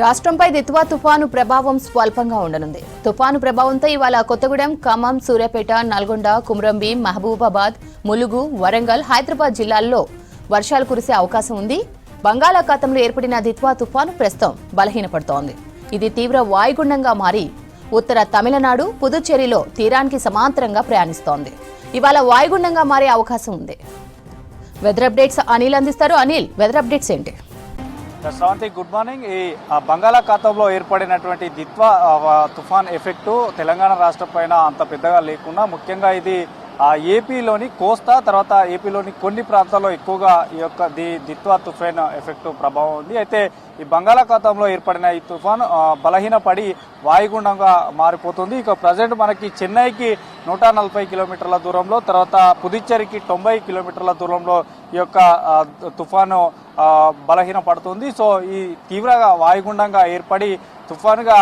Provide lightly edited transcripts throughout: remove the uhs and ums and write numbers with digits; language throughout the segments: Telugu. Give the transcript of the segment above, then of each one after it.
రాష్ట్రంపై దిత్వా తుఫాను ప్రభావం స్వల్పంగా ఉండనుంది. తుఫాను ప్రభావంతో ఇవాళ కొత్తగూడెం, ఖమ్మం, సూర్యాపేట, నల్గొండ, కుమ్రంభీం, మహబూబాబాద్, ములుగు, వరంగల్, హైదరాబాద్ జిల్లాల్లో వర్షాలు కురిసే అవకాశం ఉంది. బంగాళాఖాతంలో ఏర్పడిన దిత్వా తుఫాను ప్రస్తుతం బలహీనపడుతోంది. ఇది తీవ్ర వాయుగుండంగా మారి ఉత్తర తమిళనాడు, పుదుచ్చేరిలో తీరానికి సమాంతరంగా ప్రయాణిస్తోంది. ఇవాళ వాయుగుండంగా మారే అవకాశం ఉంది. వెదర్ అప్డేట్స్ అనిల్ అందిస్తారు. అనిల్, వెదర్ అప్డేట్స్ ఏంటి? Sravanthi, good morning. ఈ బంగాళాఖాతంలో ఏర్పడినటువంటి దిత్వా తుఫాన్ ఎఫెక్టు తెలంగాణ రాష్ట్రం పైన అంత పెద్దగా లేకుండా, ముఖ్యంగా ఇది ఏపీలోని కోస్తా, తర్వాత ఏపీలోని కొన్ని ప్రాంతాల్లో ఎక్కువగా ఈ యొక్క దిత్వా తుఫాన్ ఎఫెక్ట్ ప్రభావం ఉంది. అయితే ఈ బంగాళాఖాతంలో ఏర్పడిన ఈ తుఫాన్ బలహీనపడి వాయుగుండంగా మారిపోతుంది. ఇక ప్రజెంట్ మనకి చెన్నైకి 140 కిలోమీటర్ల దూరంలో, తర్వాత పుదుచ్చేరికి 90 కిలోమీటర్ల దూరంలో ఈ యొక్క తుఫాను బలహీన పడుతుంది. సో ఈ తీవ్రంగా వాయుగుండంగా ఏర్పడి తుఫానుగా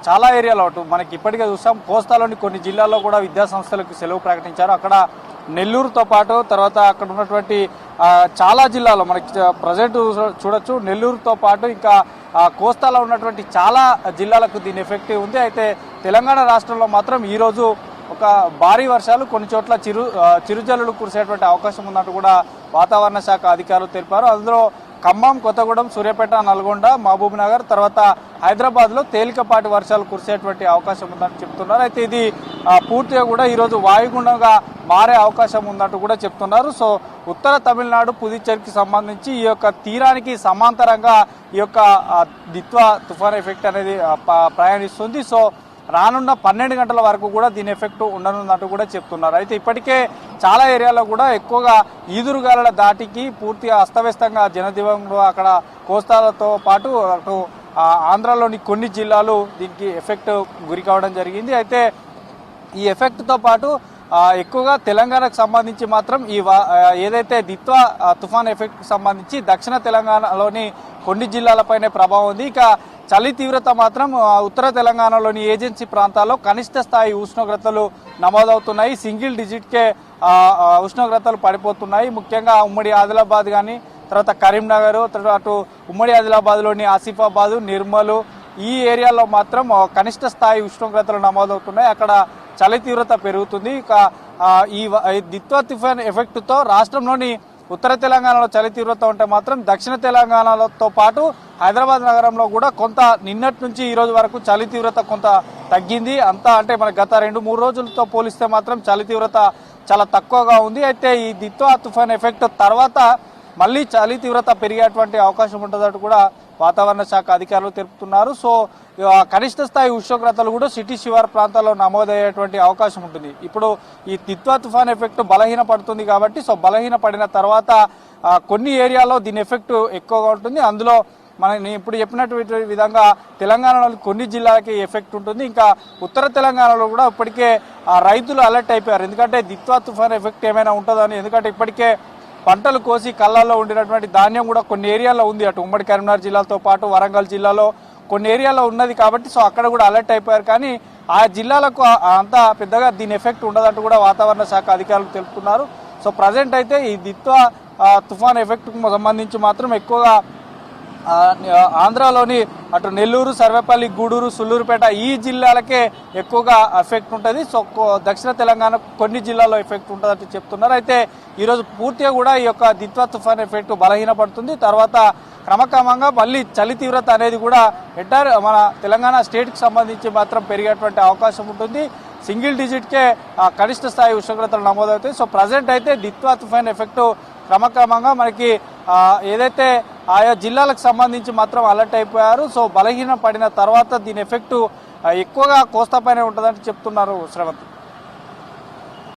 చాలా ఏరియాలో మనకి ఇప్పటికే చూసాం. కోస్తాలోని కొన్ని జిల్లాల్లో కూడా విద్యాసంస్థలకు సెలవు ప్రకటించారు. అక్కడ నెల్లూరుతో పాటు తర్వాత అక్కడ ఉన్నటువంటి చాలా జిల్లాలో మనకి ప్రజెంట్ చూడొచ్చు. నెల్లూరుతో పాటు ఇంకా కోస్తాలో ఉన్నటువంటి చాలా జిల్లాలకు దీని ఎఫెక్ట్ ఉంది. అయితే తెలంగాణ రాష్ట్రంలో మాత్రం ఈరోజు ఒక భారీ వర్షాలు, కొన్ని చోట్ల చిరుజల్లులు కురిసేటువంటి అవకాశం ఉన్నట్టు కూడా వాతావరణ శాఖ అధికారులు తెలిపారు. అందులో ఖమ్మం, కొత్తగూడెం, సూర్యాపేట, నల్గొండ, మహబూబ్ నగర్, తర్వాత హైదరాబాద్లో తేలికపాటి వర్షాలు కురిసేటువంటి అవకాశం ఉందని చెప్తున్నారు. అయితే ఇది పూర్తిగా కూడా ఈరోజు వాయుగుండంగా మారే అవకాశం ఉందంటూ కూడా చెప్తున్నారు. సో ఉత్తర తమిళనాడు, పుదుచ్చేరికి సంబంధించి ఈ యొక్క తీరానికి సమాంతరంగా ఈ యొక్క దిత్వా తుఫాన్ ఎఫెక్ట్ అనేది ప్రయాణిస్తుంది. సో రానున్న 12 గంటల వరకు కూడా దీని ఎఫెక్ట్ ఉండనున్నట్టు కూడా చెప్తున్నారు. అయితే ఇప్పటికే చాలా ఏరియాలో కూడా ఎక్కువగా ఈదురుగాలుల దాటికి పూర్తిగా అస్తవ్యస్తంగా జనజీవనంలో అక్కడ కోస్తాలతో పాటు అటు ఆంధ్రాలోని కొన్ని జిల్లాలు దీనికి ఎఫెక్ట్ గురి కావడం జరిగింది. అయితే ఈ ఎఫెక్ట్తో పాటు ఎక్కువగా తెలంగాణకు సంబంధించి మాత్రం ఈ ఏదైతే దిత్వా తుఫాన్ ఎఫెక్ట్కి సంబంధించి దక్షిణ తెలంగాణలోని కొన్ని జిల్లాలపైనే ప్రభావం ఉంది. ఇక చలి తీవ్రత మాత్రం ఉత్తర తెలంగాణలోని ఏజెన్సీ ప్రాంతాల్లో కనిష్ట స్థాయి ఉష్ణోగ్రతలు నమోదవుతున్నాయి. సింగిల్ డిజిట్కే ఉష్ణోగ్రతలు పడిపోతున్నాయి. ముఖ్యంగా ఉమ్మడి ఆదిలాబాద్ కానీ, తర్వాత కరీంనగర్, అటు ఉమ్మడి ఆదిలాబాద్లోని ఆసిఫాబాదు, నిర్మలు ఈ ఏరియాలో మాత్రం కనిష్ట స్థాయి ఉష్ణోగ్రతలు నమోదవుతున్నాయి. అక్కడ చలి తీవ్రత పెరుగుతుంది. ఇక ఈ దిత్వా తుఫాన్ ఎఫెక్ట్తో రాష్ట్రంలోని ఉత్తర తెలంగాణలో చలి తీవ్రత ఉంటే మాత్రం దక్షిణ తెలంగాణతో పాటు హైదరాబాద్ నగరంలో కూడా కొంత నిన్నటి నుంచి ఈ రోజు వరకు చలి తీవ్రత కొంత తగ్గింది. అంతా అంటే మన గత 2-3 రోజులతో పోలిస్తే మాత్రం చలి తీవ్రత చాలా తక్కువగా ఉంది. అయితే ఈ దిత్వా తుఫాన్ ఎఫెక్ట్ తర్వాత మళ్ళీ చలి తీవ్రత పెరిగేటువంటి అవకాశం ఉంటుందంటూ కూడా వాతావరణ శాఖ అధికారులు తెలుపుతున్నారు. సో కనిష్ట స్థాయి ఉష్ణోగ్రతలు కూడా సిటీ శివారు ప్రాంతాల్లో నమోదయ్యేటువంటి అవకాశం ఉంటుంది. ఇప్పుడు ఈ దిత్వా తుఫాన్ ఎఫెక్ట్ బలహీన పడుతుంది కాబట్టి, సో బలహీన పడిన తర్వాత కొన్ని ఏరియాలో దీని ఎఫెక్ట్ ఎక్కువగా ఉంటుంది. అందులో నేను ఇప్పుడు చెప్పినటువంటి విధంగా తెలంగాణలో కొన్ని జిల్లాలకి ఎఫెక్ట్ ఉంటుంది. ఇంకా ఉత్తర తెలంగాణలో కూడా ఇప్పటికే రైతులు అలర్ట్ అయిపోయారు. ఎందుకంటే దిత్వా తుఫాన్ ఎఫెక్ట్ ఏమైనా ఉంటుందని. ఎందుకంటే ఇప్పటికే పంటలు కోసి కళ్ళల్లో ఉండినటువంటి ధాన్యం కూడా కొన్ని ఏరియాలో ఉంది. అటు ఉమ్మడి కరీంనగర్ జిల్లాతో పాటు వరంగల్ జిల్లాలో కొన్ని ఏరియాలో ఉన్నది కాబట్టి సో అక్కడ కూడా అలర్ట్ అయిపోయారు. కానీ ఆ జిల్లాలకు అంత పెద్దగా దీని ఎఫెక్ట్ ఉండదంటూ కూడా వాతావరణ శాఖ అధికారులు తెలుపుతున్నారు. సో ప్రజెంట్ అయితే ఈ దిత్వా తుఫాన్ ఎఫెక్ట్కు సంబంధించి మాత్రం ఎక్కువగా ఆంధ్రాలోని అటు నెల్లూరు, సర్వేపల్లి, గూడూరు, సుల్లూరుపేట ఈ జిల్లాలకే ఎక్కువగా ఎఫెక్ట్ ఉంటుంది. సో దక్షిణ తెలంగాణ కొన్ని జిల్లాల్లో ఎఫెక్ట్ ఉంటుందని చెప్తున్నారు. అయితే ఈరోజు పూర్తిగా కూడా ఈ యొక్క దిత్వా తుఫాన్ ఎఫెక్ట్ బలహీనపడుతుంది. తర్వాత క్రమక్రమంగా మళ్ళీ చలి తీవ్రత అనేది కూడా ఎంటైర్ మన తెలంగాణ స్టేట్కి సంబంధించి మాత్రం పెరిగేటువంటి అవకాశం ఉంటుంది. సింగిల్ డిజిట్కే కనిష్ట స్థాయి ఉష్ణోగ్రతలు నమోదవుతాయి. సో ప్రజెంట్ అయితే దిత్వా తుఫాన్ ఎఫెక్ట్ క్రమక్రమంగా మనకి ఏదైతే ఆయా జిల్లాలకు సంబంధించి మాత్రం అలర్ట్ అయిపోయారు. సో బలహీన పడిన తర్వాత దీని ఎఫెక్ట్ ఎక్కువగా కోస్తా పైన ఉంటుందని చెప్తున్నారు శ్రవంతి.